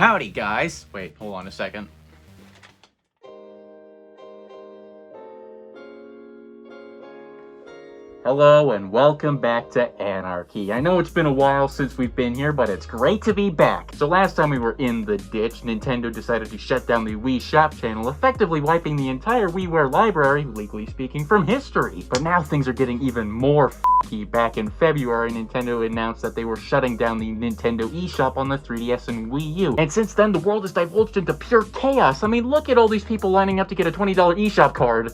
Howdy, guys. Wait, hold on a second. Hello and welcome back to Anarchy. I know it's been a while since we've been here, but it's great to be back. So last time we were in the ditch, Nintendo decided to shut down the Wii Shop channel, effectively wiping the entire WiiWare library, legally speaking, from history. But now things are getting even more f***y. Back in February, Nintendo announced that they were shutting down the Nintendo eShop on the 3DS and Wii U. And since then, the world has divulged into pure chaos. I mean, look at all these people lining up to get a $20 eShop card.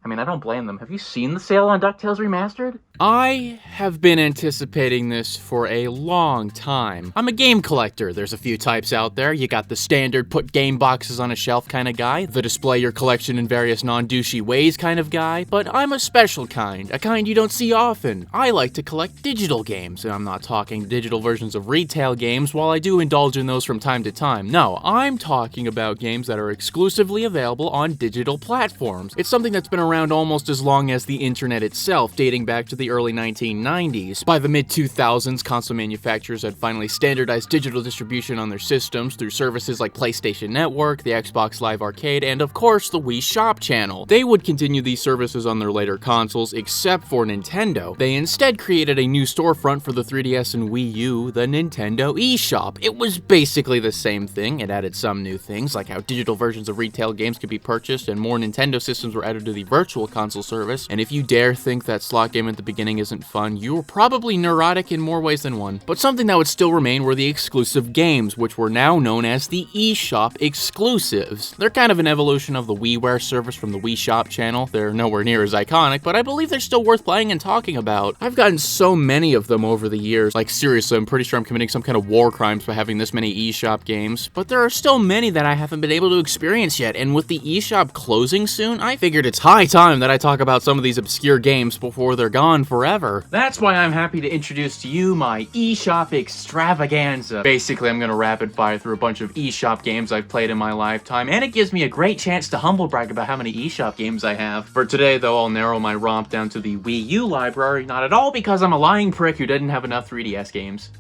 I mean, I don't blame them. Have you seen the sale on DuckTales Remastered? I have been anticipating this for a long time. I'm a game collector. There's a few types out there. You got the standard put game boxes on a shelf kind of guy, the display your collection in various non-douchey ways kind of guy, but I'm a special kind, a kind you don't see often. I like to collect digital games, and I'm not talking digital versions of retail games, while I do indulge in those from time to time. No, I'm talking about games that are exclusively available on digital platforms. It's something that's been around almost as long as the internet itself, dating back to the early 1990s. By the mid-2000s, console manufacturers had finally standardized digital distribution on their systems through services like PlayStation Network, the Xbox Live Arcade, and of course the Wii Shop channel. They would continue these services on their later consoles, except for Nintendo. They instead created a new storefront for the 3DS and Wii U, the Nintendo eShop. It was basically the same thing. It added some new things, like how digital versions of retail games could be purchased, and more Nintendo systems were added to the virtual console service. And if you dare think that slot game at the beginning isn't fun, you're probably neurotic in more ways than one. But something that would still remain were the exclusive games, which were now known as the eShop exclusives. They're kind of an evolution of the WiiWare service from the Wii Shop channel. They're nowhere near as iconic, but I believe they're still worth playing and talking about. I've gotten so many of them over the years. Like, seriously, I'm pretty sure I'm committing some kind of war crimes by having this many eShop games, but there are still many that I haven't been able to experience yet, and with the eShop closing soon, I figured it's high time that I talk about some of these obscure games before they're gone forever. That's why I'm happy to introduce to you my eShop Extravaganza. Basically, I'm gonna rapid fire through a bunch of eShop games I've played in my lifetime, and it gives me a great chance to humble brag about how many eShop games I have. For today, though, I'll narrow my romp down to the Wii U library, not at all because I'm a lying prick who didn't have enough 3DS games.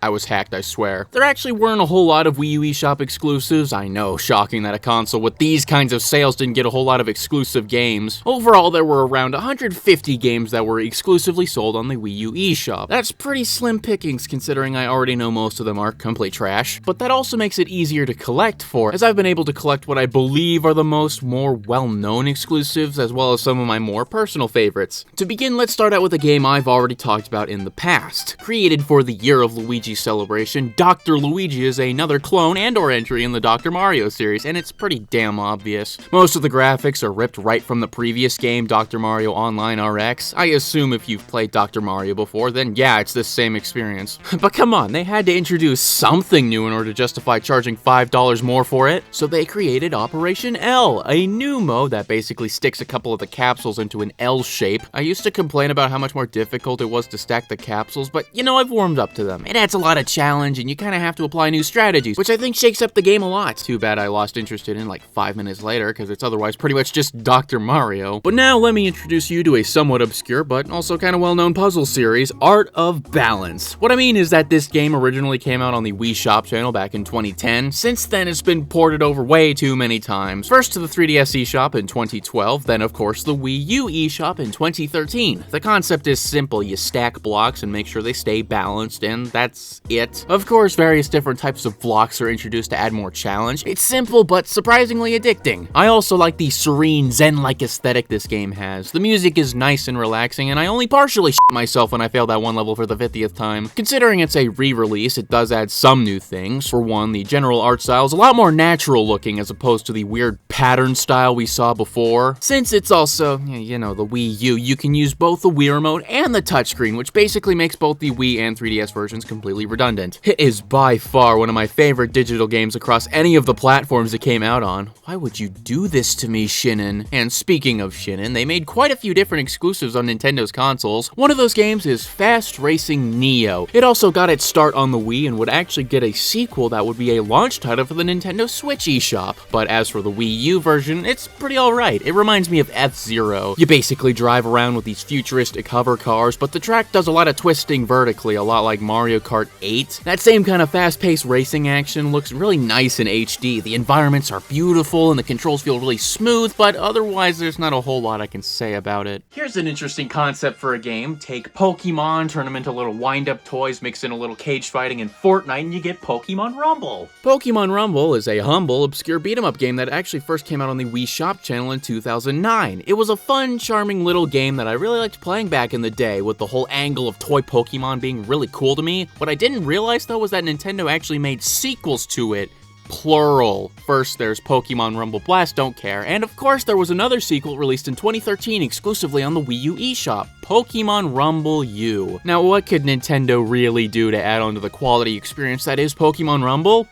I was hacked, I swear. There actually weren't a whole lot of Wii U eShop exclusives. I know, shocking that a console with these kinds of sales didn't get a whole lot of exclusive games. Overall, there were around 150 games that were exclusively sold on the Wii U eShop. That's pretty slim pickings considering I already know most of them are complete trash. But that also makes it easier to collect for, as I've been able to collect what I believe are the more well-known exclusives, as well as some of my more personal favorites. To begin, let's start out with a game I've already talked about in the past. Created for the Year of Luigi celebration, Dr. Luigi is another clone and/or entry in the Dr. Mario series, and it's pretty damn obvious. Most of the graphics are ripped right from the previous game, Dr. Mario Online RX. I assume if you've played Dr. Mario before, then yeah, it's the same experience. But come on, they had to introduce something new in order to justify charging $5 more for it, so they created Operation L, a new mode that basically sticks a couple of the capsules into an L shape. I used to complain about how much more difficult it was to stack the capsules, but you know, I've warmed up to them. It adds a lot of challenge, and you kind of have to apply new strategies, which I think shakes up the game a lot. Too bad I lost interest in it like 5 minutes later, because it's otherwise pretty much just Dr. Mario. But now let me introduce you to a somewhat obscure, but also kind of well-known puzzle series, Art of Balance. What I mean is that this game originally came out on the Wii Shop channel back in 2010. Since then, it's been ported over way too many times. First to the 3DS eShop in 2012, then of course the Wii U eShop in 2013. The concept is simple. You stack blocks and make sure they stay balanced, and that's it. Of course, various different types of blocks are introduced to add more challenge. It's simple, but surprisingly addicting. I also like the serene, zen-like aesthetic this game has. The music is nice and relaxing, and I only partially shit myself when I failed that one level for the 50th time. Considering it's a re-release, it does add some new things. For one, the general art style is a lot more natural looking as opposed to the weird pattern style we saw before. Since it's also, you know, the Wii U, you can use both the Wii remote and the touchscreen, which basically makes both the Wii and 3DS versions completely completely redundant. It is by far one of my favorite digital games across any of the platforms it came out on. Why would you do this to me, Shinin? And speaking of Shinin, they made quite a few different exclusives on Nintendo's consoles. One of those games is Fast Racing Neo. It also got its start on the Wii and would actually get a sequel that would be a launch title for the Nintendo Switch eShop. But as for the Wii U version, it's pretty alright. It reminds me of F-Zero. You basically drive around with these futuristic hover cars, but the track does a lot of twisting vertically, a lot like Mario Kart 8. That same kind of fast-paced racing action looks really nice in HD. The environments are beautiful and the controls feel really smooth, but otherwise there's not a whole lot I can say about it. Here's an interesting concept for a game. Take Pokemon, turn them into little wind-up toys, mix in a little cage fighting in Fortnite, and you get Pokemon Rumble. Pokemon Rumble is a humble, obscure beat-em-up game that actually first came out on the Wii Shop channel in 2009. It was a fun, charming little game that I really liked playing back in the day, with the whole angle of toy Pokemon being really cool to me. What I didn't realize though was that Nintendo actually made sequels to it. Plural. First, there's Pokemon Rumble Blast, don't care, and of course there was another sequel released in 2013 exclusively on the Wii U eShop, Pokemon Rumble U. Now, what could Nintendo really do to add on to the quality experience that is Pokemon Rumble?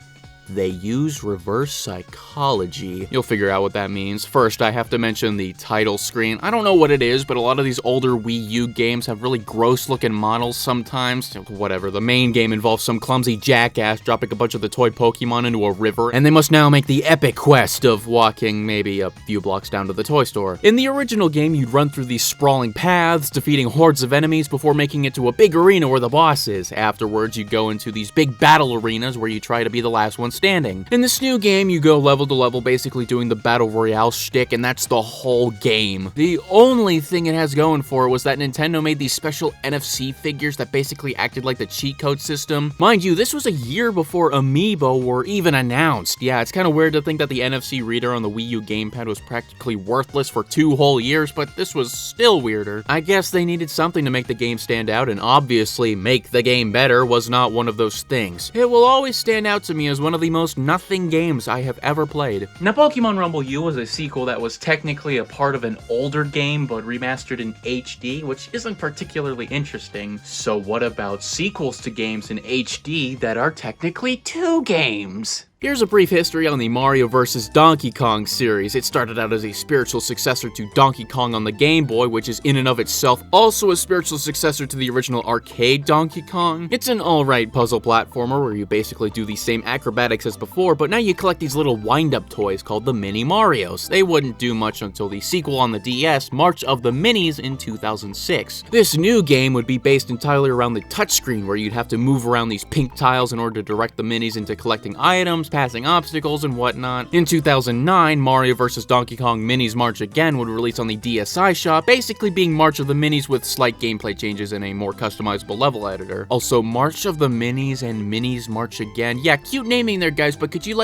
They use reverse psychology. You'll figure out what that means. First, I have to mention the title screen. I don't know what it is, but a lot of these older Wii U games have really gross-looking models sometimes. Whatever, the main game involves some clumsy jackass dropping a bunch of the toy Pokemon into a river, and they must now make the epic quest of walking maybe a few blocks down to the toy store. In the original game, you'd run through these sprawling paths, defeating hordes of enemies before making it to a big arena where the boss is. Afterwards, you go into these big battle arenas where you try to be the last one standing. In this new game, you go level to level, basically doing the Battle Royale shtick, and that's the whole game. The only thing it has going for it was that Nintendo made these special NFC figures that basically acted like the cheat code system. Mind you, this was a year before Amiibo were even announced. Yeah, it's kind of weird to think that the NFC reader on the Wii U gamepad was practically worthless for 2 whole years, but this was still weirder. I guess they needed something to make the game stand out, and obviously make the game better was not one of those things. It will always stand out to me as one of the most nothing games I have ever played. Now, Pokemon Rumble U was a sequel that was technically a part of an older game, but remastered in HD, which isn't particularly interesting. So what about sequels to games in HD that are technically 2 games? Here's a brief history on the Mario vs. Donkey Kong series. It started out as a spiritual successor to Donkey Kong on the Game Boy, which is in and of itself also a spiritual successor to the original arcade Donkey Kong. It's an alright puzzle platformer where you basically do the same acrobatics as before, but now you collect these little wind-up toys called the Mini Marios. They wouldn't do much until the sequel on the DS, March of the Minis, in 2006. This new game would be based entirely around the touchscreen, where you'd have to move around these pink tiles in order to direct the minis into collecting items, passing obstacles, and whatnot. In 2009, Mario vs. Donkey Kong Minis March Again would release on the DSi shop, basically being March of the Minis with slight gameplay changes and a more customizable level editor. Also, March of the Minis and Minis March Again. Yeah, cute naming there, guys, but could you,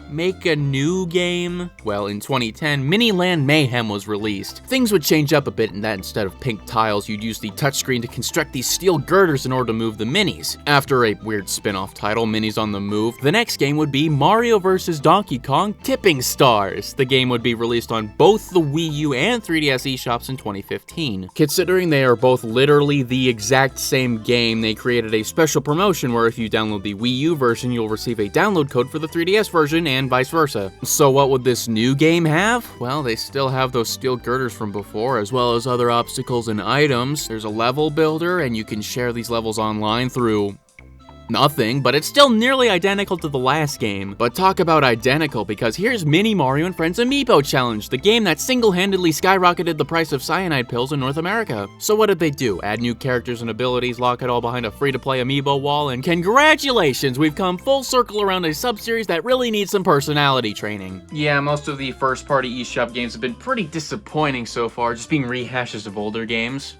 make a new game? Well, in 2010, Miniland Mayhem was released. Things would change up a bit in that instead of pink tiles, you'd use the touchscreen to construct these steel girders in order to move the minis. After a weird spin-off title, Minis on the Move, the next game would be Mario vs. Donkey Kong Tipping Stars. The game would be released on both the Wii U and 3DS eShops in 2015. Considering they are both literally the exact same game, they created a special promotion where if you download the Wii U version, you'll receive a download code for the 3DS version, and vice versa. So what would this new game have? Well, they still have those steel girders from before, as well as other obstacles and items. There's a level builder, and you can share these levels online through nothing, but it's still nearly identical to the last game. But talk about identical, because here's Mini Mario and Friends Amiibo Challenge, the game that single-handedly skyrocketed the price of cyanide pills in North America. So what did they do? Add new characters and abilities, lock it all behind a free-to-play Amiibo wall, and congratulations, we've come full circle around a sub-series that really needs some personality training. Yeah, most of the first-party eShop games have been pretty disappointing so far, just being rehashes of older games.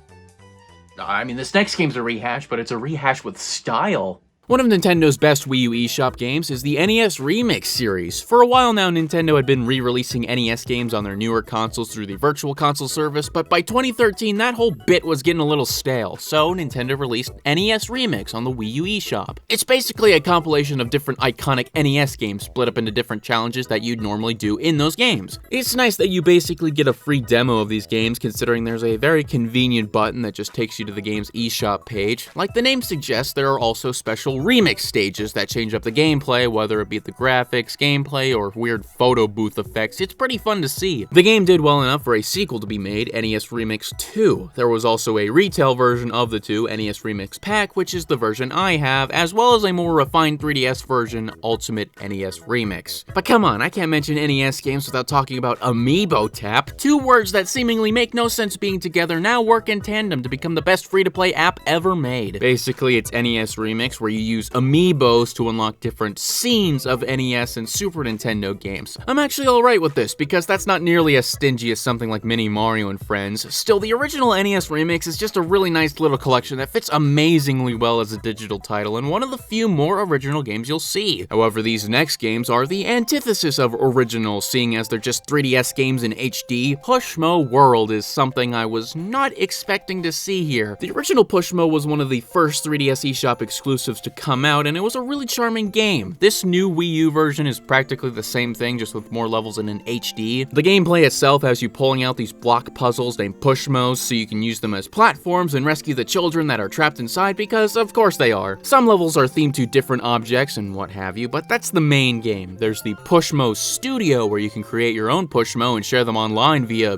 I mean, this next game's a rehash, but it's a rehash with style. One of Nintendo's best Wii U eShop games is the NES Remix series. For a while now, Nintendo had been re-releasing NES games on their newer consoles through the Virtual Console service, but by 2013, that whole bit was getting a little stale, so Nintendo released NES Remix on the Wii U eShop. It's basically a compilation of different iconic NES games split up into different challenges that you'd normally do in those games. It's nice that you basically get a free demo of these games, considering there's a very convenient button that just takes you to the game's eShop page. Like the name suggests, there are also special remix stages that change up the gameplay, whether it be the graphics, gameplay, or weird photo booth effects. It's pretty fun to see. The game did well enough for a sequel to be made, NES Remix 2. There was also a retail version of the 2, NES Remix Pack, which is the version I have, as well as a more refined 3DS version, Ultimate NES Remix. But come on, I can't mention NES games without talking about Amiibo Tap. Two words that seemingly make no sense being together now work in tandem to become the best free-to-play app ever made. Basically, it's NES Remix where you use Amiibos to unlock different scenes of NES and Super Nintendo games. I'm actually alright with this, because that's not nearly as stingy as something like Mini Mario and Friends. Still, the original NES Remix is just a really nice little collection that fits amazingly well as a digital title, and one of the few more original games you'll see. However, these next games are the antithesis of original, seeing as they're just 3DS games in HD. Pushmo World is something I was not expecting to see here. The original Pushmo was one of the first 3DS eShop exclusives to come out, and it was a really charming game. This new Wii U version is practically the same thing, just with more levels and in HD. The gameplay itself has you pulling out these block puzzles named Pushmos so you can use them as platforms and rescue the children that are trapped inside, because of course they are. Some levels are themed to different objects and what have you, but that's the main game. There's the Pushmo Studio where you can create your own Pushmo and share them online via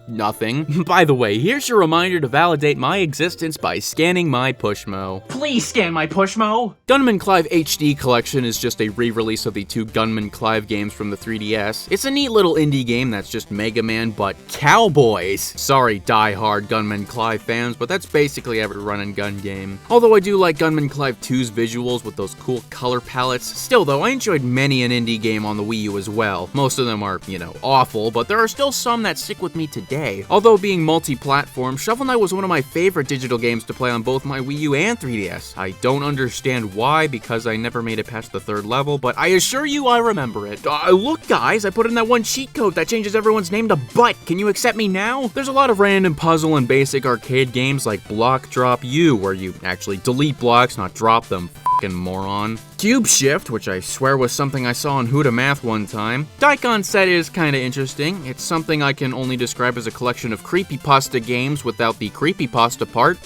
nothing. By the way, here's your reminder to validate my existence by scanning my Pushmo. Please scan my Pushmo! Gunman Clive HD Collection is just a re-release of the two Gunman Clive games from the 3DS. It's a neat little indie game that's just Mega Man, but cowboys! Sorry, die-hard Gunman Clive fans, but that's basically every run-and-gun game. Although I do like Gunman Clive 2's visuals with those cool color palettes, still though, I enjoyed many an indie game on the Wii U as well. Most of them are, awful, but there are still some that stick with me today. Although being multi-platform, Shovel Knight was one of my favorite digital games to play on both my Wii U and 3DS. I don't understand why, because I never made it past the third level, but I assure you I remember it. Look guys, I put in that one cheat code that changes everyone's name to Butt. Can you accept me now? There's a lot of random puzzle and basic arcade games like Block Drop U, where you actually delete blocks, not drop them. Fucking moron. Cube Shift, which I swear was something I saw on Who to Math one time. Daikon Set is kinda interesting. It's something I can only describe as a collection of creepypasta games without the creepypasta part.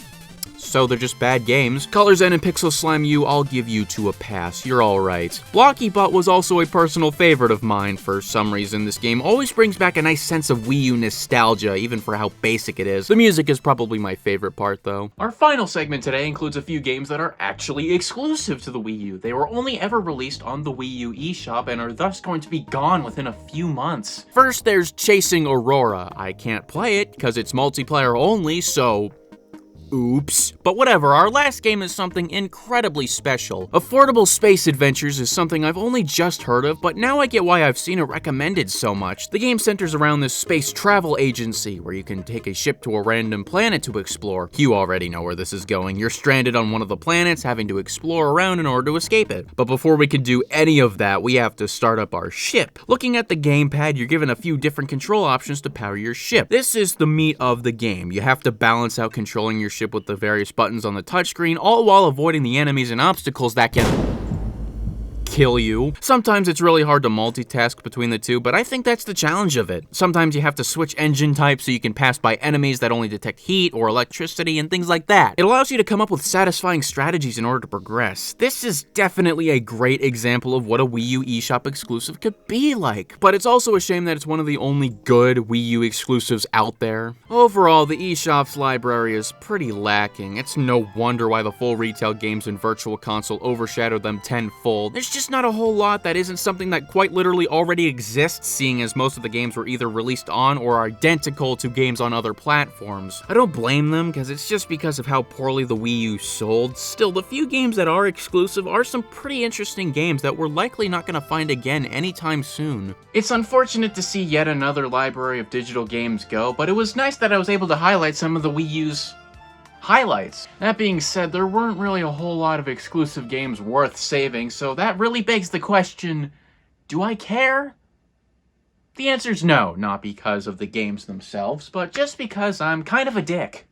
So they're just bad games. Color Zen and Pixel Slime U, I'll give you two a pass. You're alright. Blocky Butt was also a personal favorite of mine. For some reason, this game always brings back a nice sense of Wii U nostalgia, even for how basic it is. The music is probably my favorite part, though. Our final segment today includes a few games that are actually exclusive to the Wii U. They were only ever released on the Wii U eShop and are thus going to be gone within a few months. First, there's Chasing Aurora. I can't play it because it's multiplayer only, so oops. But whatever, our last game is something incredibly special. Affordable Space Adventures is something I've only just heard of, but now I get why I've seen it recommended so much. The game centers around this space travel agency, where you can take a ship to a random planet to explore. You already know where this is going. You're stranded on one of the planets, having to explore around in order to escape it. But before we can do any of that, we have to start up our ship. Looking at the gamepad, you're given a few different control options to power your ship. This is the meat of the game. You have to balance out controlling your ship with the various buttons on the touchscreen, all while avoiding the enemies and obstacles that can kill you. Sometimes it's really hard to multitask between the two, but I think that's the challenge of it. Sometimes you have to switch engine types so you can pass by enemies that only detect heat or electricity and things like that. It allows you to come up with satisfying strategies in order to progress. This is definitely a great example of what a Wii U eShop exclusive could be like, but it's also a shame that it's one of the only good Wii U exclusives out there. Overall, the eShop's library is pretty lacking. It's no wonder why the full retail games and Virtual Console overshadowed them tenfold. There's just not a whole lot that isn't something that quite literally already exists, seeing as most of the games were either released on or are identical to games on other platforms. I don't blame them, because it's just because of how poorly the Wii U sold. Still, the few games that are exclusive are some pretty interesting games that we're likely not going to find again anytime soon. It's unfortunate to see yet another library of digital games go, but it was nice that I was able to highlight some of the Wii U's highlights. That being said, there weren't really a whole lot of exclusive games worth saving, so that really begs the question, do I care? The answer's no, not because of the games themselves, but just because I'm kind of a dick.